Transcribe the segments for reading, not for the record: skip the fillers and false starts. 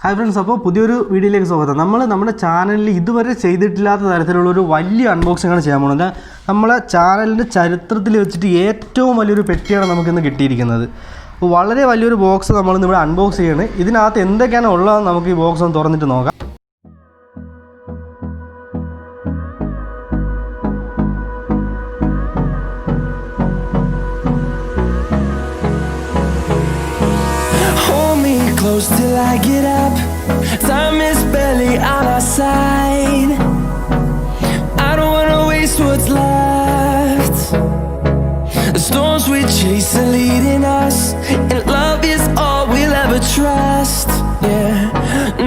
Hi friends, അപ്പോൾ പുതിയൊരു വീഡിയോയിലേക്ക് സ്വാഗതം. നമ്മുടെ ചാനലിൽ ഇതുവരെ ചെയ്തിട്ടില്ലാത്ത തരത്തിലുള്ളൊരു വലിയ അൺബോക്സിങ്ങാണ് ചെയ്യാൻ പോകുന്നത്. നമ്മളെ ചാനലിൻ്റെ ചരിത്രത്തിൽ വെച്ചിട്ട് ഏറ്റവും വലിയൊരു പെട്ടിയാണ് നമുക്കിന്ന് കിട്ടിയിരിക്കുന്നത്. അപ്പോൾ വളരെ വലിയൊരു ബോക്സ് നമ്മളിന്ന് ഇവിടെ അൺബോക്സ് ചെയ്യണം. ഇതിനകത്ത് എന്തൊക്കെയാണ് ഉള്ളതെന്ന് നമുക്ക് ഈ ബോക്സ് ഒന്ന് തുറന്നിട്ട് നോക്കാം. Close till I get up. Time is barely on our side. I don't wanna waste what's left. The storms we chase are leading us, and love is all we'll ever trust. Yeah,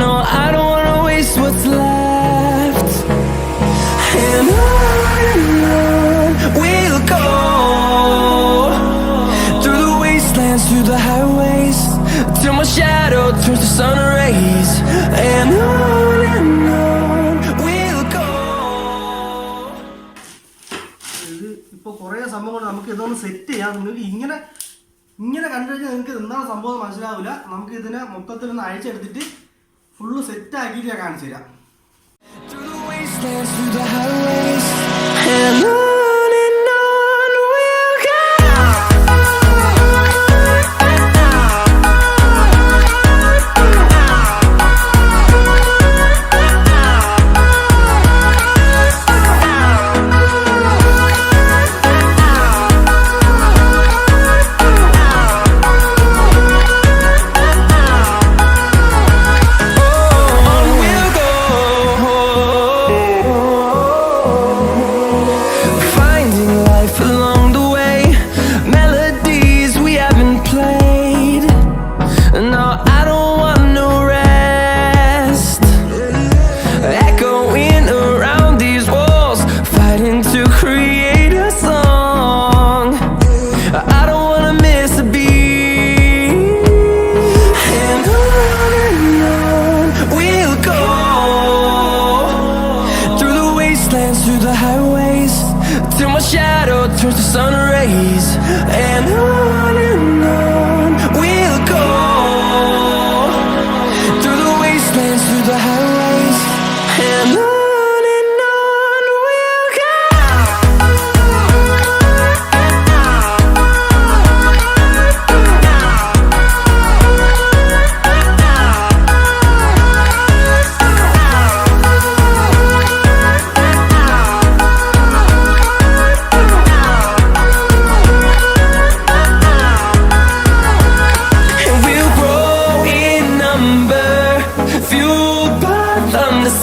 no, I don't wanna waste what's left. And on we'll go, through the wastelands, through the highways, till my shadow turns to sun rays. And on we'll go. ഇത് ഇപ്പോൾ കുറേ സംഭവങ്ങൾ നമുക്ക് ഇതൊന്ന് set ചെയ്യാം. നിങ്ങൾക്ക് ഇങ്ങനെ കണ്ടു കഴിഞ്ഞാൽ നിങ്ങൾക്ക് എന്താണ് സംഭവം മനസ്സിലാവില്ല. നമുക്ക് ഇതിനെ മൊത്തത്തിൽ ഒന്ന് അഴിച്ചെടുത്തിട്ട് ഫുള്ള് സെറ്റ് ആക്കിയിട്ട് ഞാൻ കാണിച്ചു തരാം. Through the wastelands, through the highways, and on we'll go. Through the highways, till my shadow turns to sun rays. And on we'll go, through the wastelands, through the highways, and on we'll go.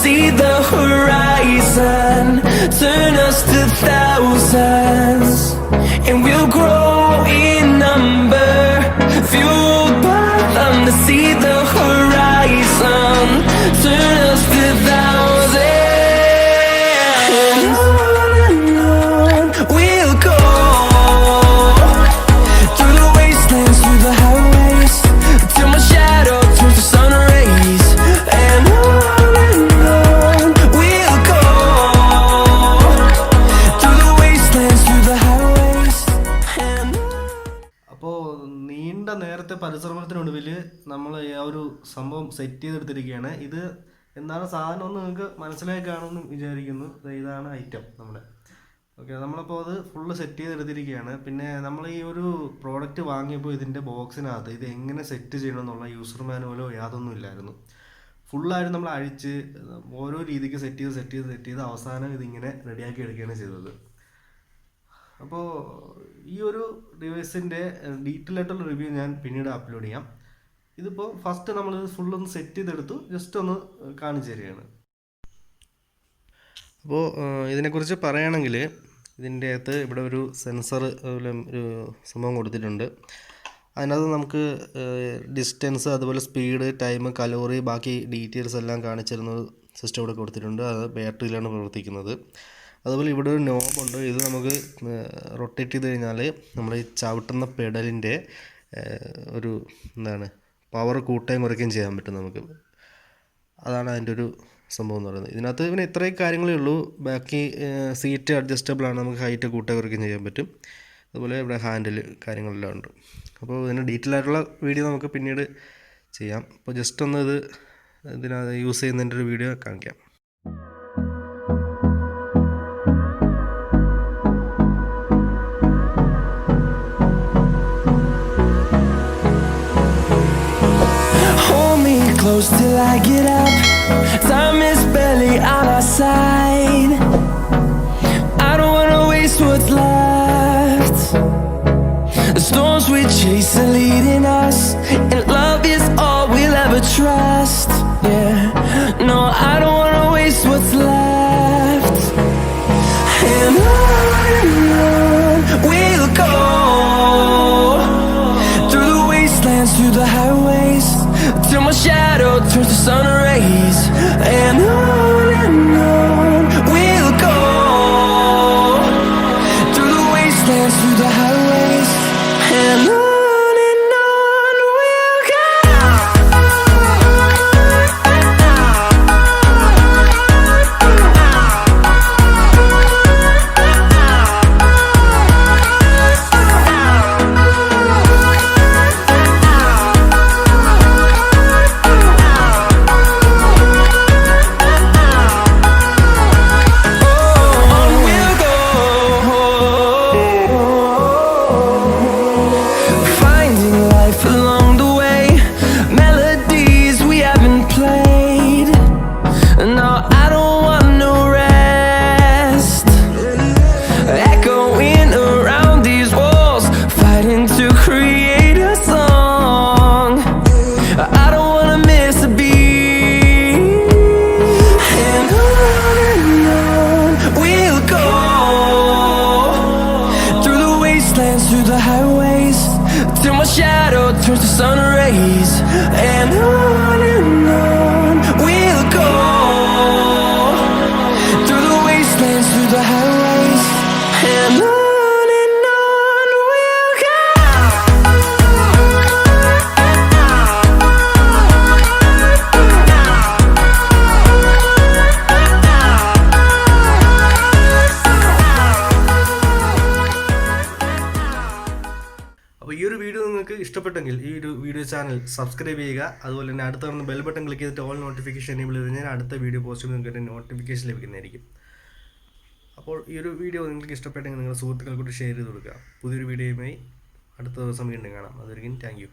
See the horizon, turn us to thousands, and we'll grow in number, fueled by them to see the horizon, turn us to thousands, and on we'll go, through the wastelands, through the highways, till my shadow turns to sun rays. And നേരത്തെ പരിശ്രമത്തിനൊടുവിൽ നമ്മൾ ആ ഒരു സംഭവം set ചെയ്തെടുത്തിരിക്കുകയാണ്. ഇത് എന്താണ് സാധനം എന്ന് നിങ്ങൾക്ക് മനസ്സിലായി കാണുമെന്ന് വിചാരിക്കുന്നു. ഇതാണ് ഐറ്റം നമ്മുടെ. ഓക്കെ, നമ്മളപ്പോൾ അത് ഫുള്ള് സെറ്റ് ചെയ്തെടുത്തിരിക്കുകയാണ്. പിന്നെ നമ്മൾ ഈ ഒരു പ്രോഡക്റ്റ് വാങ്ങിയപ്പോൾ ഇതിൻ്റെ ബോക്സിനകത്ത് ഇത് എങ്ങനെ സെറ്റ് ചെയ്യണമെന്നുള്ള യൂസർ മാനുവലോ യാതൊന്നും ഇല്ലായിരുന്നു. ഫുള്ളായിട്ട് നമ്മൾ അഴിച്ച് ഓരോ രീതിക്ക് സെറ്റ് ചെയ്ത് അവസാനം ഇതിങ്ങനെ റെഡിയാക്കി എടുക്കുകയാണ് ചെയ്തത്. അപ്പോൾ ഈ ഒരു ഡിവൈസിൻ്റെ ഡീറ്റെയിൽ ആയിട്ടുള്ള റിവ്യൂ ഞാൻ പിന്നീട് അപ്ലോഡ് ചെയ്യാം. ഇതിപ്പോൾ ഫസ്റ്റ് നമ്മൾ ഫുള്ളൊന്ന് സെറ്റ് ചെയ്തെടുത്തു, ജസ്റ്റ് ഒന്ന് കാണിച്ചു തരികയാണ്. അപ്പോൾ ഇതിനെക്കുറിച്ച് പറയുകയാണെങ്കിൽ ഇതിൻ്റെ അകത്ത് ഇവിടെ ഒരു സെൻസർ ഒരു സംഭവം കൊടുത്തിട്ടുണ്ട്. അതിനകത്ത് നമുക്ക് ഡിസ്റ്റൻസ്, അതുപോലെ സ്പീഡ്, ടൈം, കലോറി, ബാക്കി ഡീറ്റെയിൽസ് എല്ലാം കാണിച്ചിരുന്ന ഒരു സിസ്റ്റം ഇവിടെ കൊടുത്തിട്ടുണ്ട്. അത് ബാറ്ററിയിലാണ് പ്രവർത്തിക്കുന്നത്. അതുപോലെ ഇവിടെ ഒരു നോബുണ്ട്. ഇത് നമുക്ക് റൊട്ടേറ്റ് ചെയ്ത് കഴിഞ്ഞാൽ നമ്മൾ ഈ ചവിട്ടുന്ന പെഡലിൻ്റെ ഒരു പവർ കൂട്ടുകയും കുറയ്ക്കുകയും ചെയ്യാൻ പറ്റും നമുക്ക്. അതാണ് അതിൻ്റെ ഒരു സംഭവം എന്ന് പറയുന്നത്. ഇതിനകത്ത് പിന്നെ ഇത്രയും കാര്യങ്ങളേ ഉള്ളൂ. ബാക്കി സീറ്റ് അഡ്ജസ്റ്റബിൾ ആണ്, നമുക്ക് ഹൈറ്റ് കൂട്ടുകയും കുറയ്ക്കുകയും ചെയ്യാൻ പറ്റും. അതുപോലെ ഇവിടെ ഹാൻഡിൽ കാര്യങ്ങളെല്ലാം ഉണ്ട്. അപ്പോൾ ഇതിന് ഡീറ്റെയിൽ ആയിട്ടുള്ള വീഡിയോ നമുക്ക് പിന്നീട് ചെയ്യാം. അപ്പോൾ ജസ്റ്റ് ഒന്ന് ഇത് ഇതിനകത്ത് യൂസ് ചെയ്യുന്നതിൻ്റെ ഒരു വീഡിയോ കാണിക്കാം. Hold me close till I get up. Time is barely on our side. I don't wanna waste what's left. The storms we chase are leading us, and love is all we'll ever trust. Yeah, no, I don't wanna waste what's left. And on we'll go, through the wastelands, through the highways, till my shadow turns to sun rays. And on we'll go, through the wastelands, through the highways, and on we'll go. On we'll go, finding life along the way, melodies we haven't played. No, I don't want no rest, echoing around these walls, fighting to create a song. I don't wanna miss a beat. And on we'll go, through the wastelands, through the highways, till my shadow turns to sun rays. And on we'll go, through the wastelands, through the highways, and on we'll go. അപ്പോൾ ഈ ഒരു video നിങ്ങൾക്ക് ഇഷ്ടപ്പെട്ടെങ്കിൽ ഈ ഒരു video channel subscribe ചെയ്യുക. അതുപോലെ തന്നെ അടുത്ത കാണുന്ന ബെൽ ബട്ടൺ ക്ലിക്ക് ചെയ്തിട്ട് ഓൾ നോട്ടിഫിക്കേഷൻ എനേബിൾ ചെയ്ത് കഴിഞ്ഞാൽ അടുത്ത വീഡിയോ പോസ്റ്റ് നിങ്ങൾക്ക് നോട്ടിഫിക്കേഷൻ ലഭിക്കുന്നതായിരിക്കും. അപ്പോൾ ഈ ഒരു വീഡിയോ നിങ്ങൾക്ക് ഇഷ്ടപ്പെട്ടെങ്കിൽ നിങ്ങളുടെ സുഹൃത്തുക്കൾക്കൂടി ഷെയർ ചെയ്ത് കൊടുക്കുക. പുതിയൊരു വീഡിയോയുമായി അടുത്ത ദിവസം വീണ്ടും കാണാം. അതുവരെയും താങ്ക് യു.